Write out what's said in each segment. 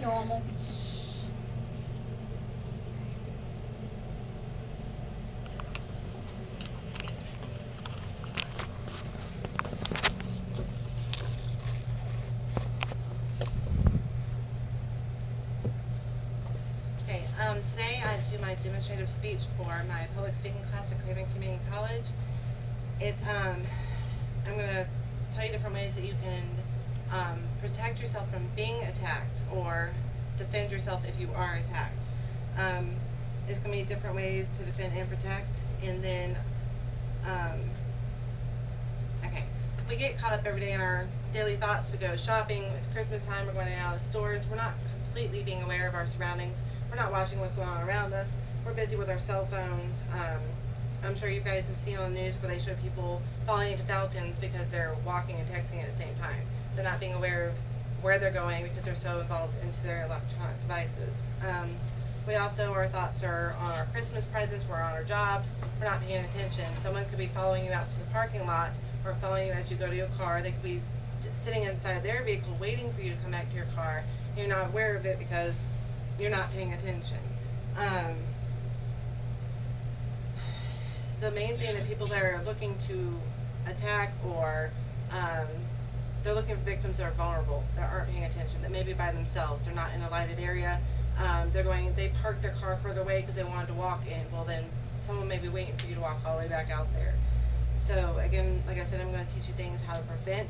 normal. Okay, today I do my demonstrative speech for my public speaking class at Craven Community College. I'm going to tell you different ways that you can protect yourself from being attacked or defend yourself if you are attacked. Um, it's going to be different ways to defend and protect, and then, um, okay, we get caught up every day in our daily thoughts. We go shopping, it's Christmas time, we're going out of stores, we're not completely being aware of our surroundings. We're not watching what's going on around us. We're busy with our cell phones. I'm sure you guys have seen on the news where they show people falling into fountains because they're walking and texting at the same time. They're not being aware of where they're going because they're so involved into their electronic devices. We also, our thoughts are on our Christmas presents, we're on our jobs, we're not paying attention. Someone could be following you out to the parking lot or following you as you go to your car. They could be sitting inside their vehicle waiting for you to come back to your car. And you're not aware of it because you're not paying attention. Um, the main thing that people that are looking to attack or um, they're looking for victims that are vulnerable, that aren't paying attention, that may be by themselves, they're not in a lighted area, they park their car further away because they wanted to walk in. Well, then someone may be waiting for you to walk all the way back out there. So again, like I said, I'm going to teach you things how to prevent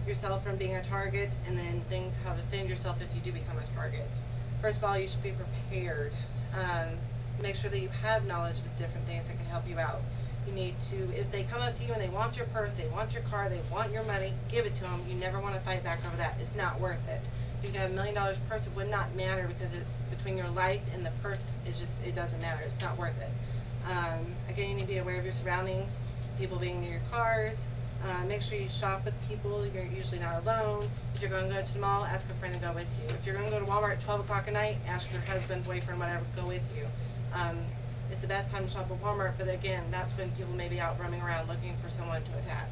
yourself from being a target, and then things how to defend yourself if you do become a target. First of all, you should be prepared. Um, Make sure that you have knowledge of different things that can help you out. You need to, if they come up to you and they want your purse, they want your car, they want your money, give it to them. You never want to fight back over that. It's not worth it. You can have $1 million purse, it would not matter because it's between your life and the purse. It doesn't matter. It's not worth it. Again, you need to be aware of your surroundings, people being near your cars. Make sure you shop with people. You're usually not alone. If you're going to go to the mall, ask a friend to go with you. If you're going to go to Walmart at 12 o'clock at night, ask your husband, boyfriend, whatever, to go with you. It's the best time to shop at Walmart, but again, that's when people may be out roaming around looking for someone to attack.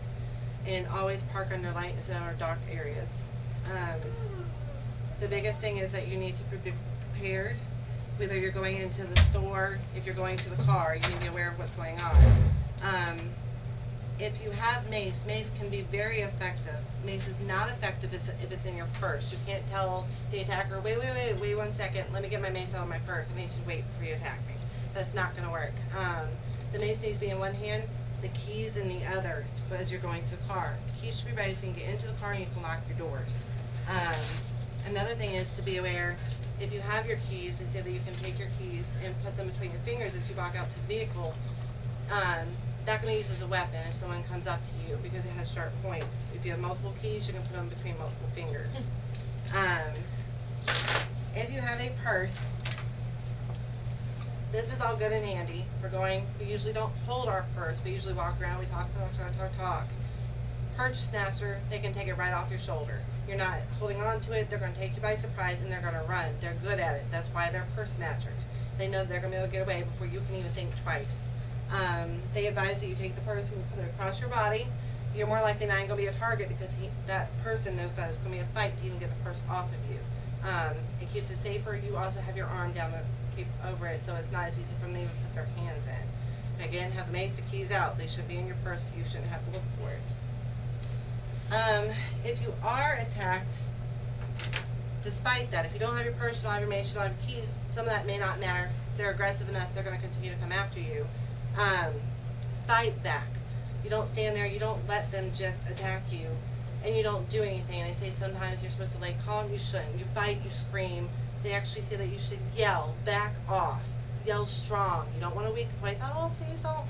And always park under light instead of dark areas. The biggest thing is that you need to be prepared. Whether you're going into the store, if you're going to the car, you need to be aware of what's going on. Um, if you have mace, mace can be very effective. Mace is not effective if it's in your purse. You can't tell the attacker, wait 1 second, let me get my mace out of my purse. I need you to wait before you attack me. That's not going to work. The mace needs to be in one hand, the keys in the other as you're going to the car. The keys should be ready so you can get into the car and you can lock your doors. Another thing is to be aware, if you have your keys, they say that you can take your keys and put them between your fingers as you walk out to the vehicle. Um, that can be used as a weapon if someone comes up to you because it has sharp points. If you have multiple keys, you can put them between multiple fingers. Um, if you have a purse, this is all good and handy. We usually don't hold our purse. We usually walk around, we talk. Purse snatcher, they can take it right off your shoulder. You're not holding on to it, they're going to take you by surprise and they're going to run. They're good at it. That's why they're purse snatchers. They know they're going to be able to get away before you can even think twice. They advise that you take the purse and put it across your body. You're more likely not going to be a target because that person knows that it's going to be a fight to even get the purse off of you. It keeps it safer. You also have your arm down to keep over it, so it's not as easy for them to even put their hands in. And again, have the mace, the keys out. They should be in your purse. You shouldn't have to look for it. If you are attacked, despite that, if you don't have your purse, you don't have your mace, you don't have your keys, some of that may not matter. They're aggressive enough, they're going to continue to come after you. Fight back. You don't stand there, you don't let them just attack you, and you don't do anything. And they say sometimes you're supposed to lay calm, you shouldn't. You fight, you scream. They actually say that you should yell, back off, yell strong. You don't want a weak voice, oh, please don't.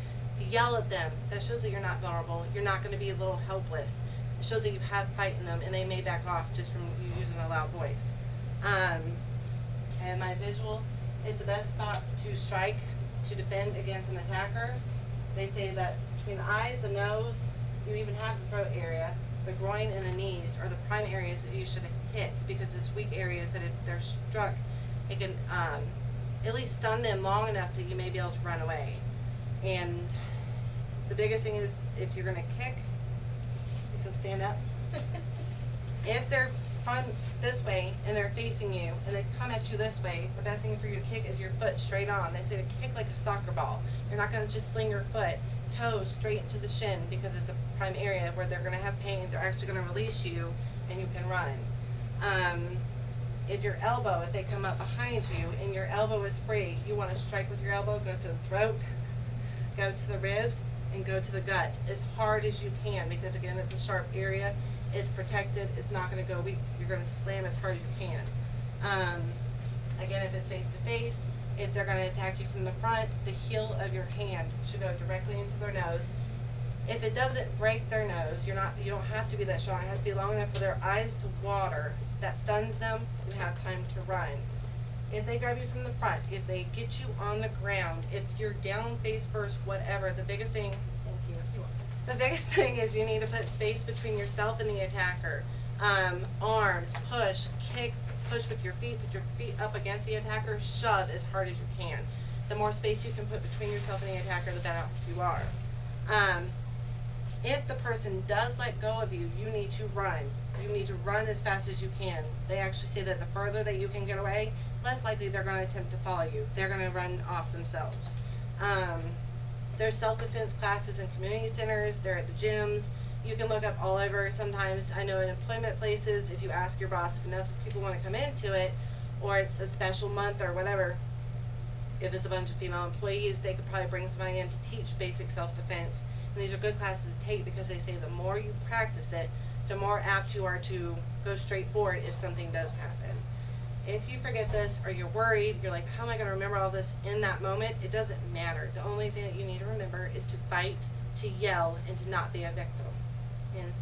Yell at them. That shows that you're not vulnerable. You're not going to be a little helpless. It shows that you have fight in them, and they may back off just from you using a loud voice. And my visual is the best spots to strike to defend against an attacker. They say that between the eyes, the nose, you even have the throat area, the groin and the knees are the prime areas that you should hit because it's weak areas that if they're struck, it can at least stun them long enough that you may be able to run away. And the biggest thing is if you're going to kick, you should stand up. If they're front this way and they're facing you and they come at you this way, the best thing for you to kick is your foot straight on. They say to kick like a soccer ball. You're not going to just sling your foot, toes straight into the shin because it's a prime area where they're going to have pain. They're actually going to release you and you can run. Um, if your elbow, if they come up behind you and your elbow is free, you want to strike with your elbow, go to the throat, go to the ribs, and go to the gut as hard as you can because again it's a sharp area, it's protected, it's not going to go weak, you're going to slam as hard as you can. Um, Again, if it's face to face, if they're going to attack you from the front, the heel of your hand should go directly into their nose. If it doesn't break their nose, you don't have to be that strong. It has to be long enough for their eyes to water. That stuns them. You have time to run. If they grab you from the front, if they get you on the ground, if you're down face first, whatever, the biggest thing, thank you. The biggest thing is you need to put space between yourself and the attacker. Arms, push, kick, push with your feet, put your feet up against the attacker, shove as hard as you can. The more space you can put between yourself and the attacker, the better off you are. Um, if the person does let go of you, you need to run. You need to run as fast as you can. They actually say that the further that you can get away, less likely they're going to attempt to follow you. They're going to run off themselves. Um, there's self-defense classes in community centers. They're at the gyms. You can look up all over. Sometimes I know in employment places, if you ask your boss if enough people want to come into it, or it's a special month or whatever, if it's a bunch of female employees, they could probably bring somebody in to teach basic self-defense. And these are good classes to take because they say the more you practice it, the more apt you are to go straight for it if something does happen. If you forget this or you're worried, you're like, how am I going to remember all this in that moment? It doesn't matter. The only thing that you need to remember is to fight, to yell, and to not be a victim. And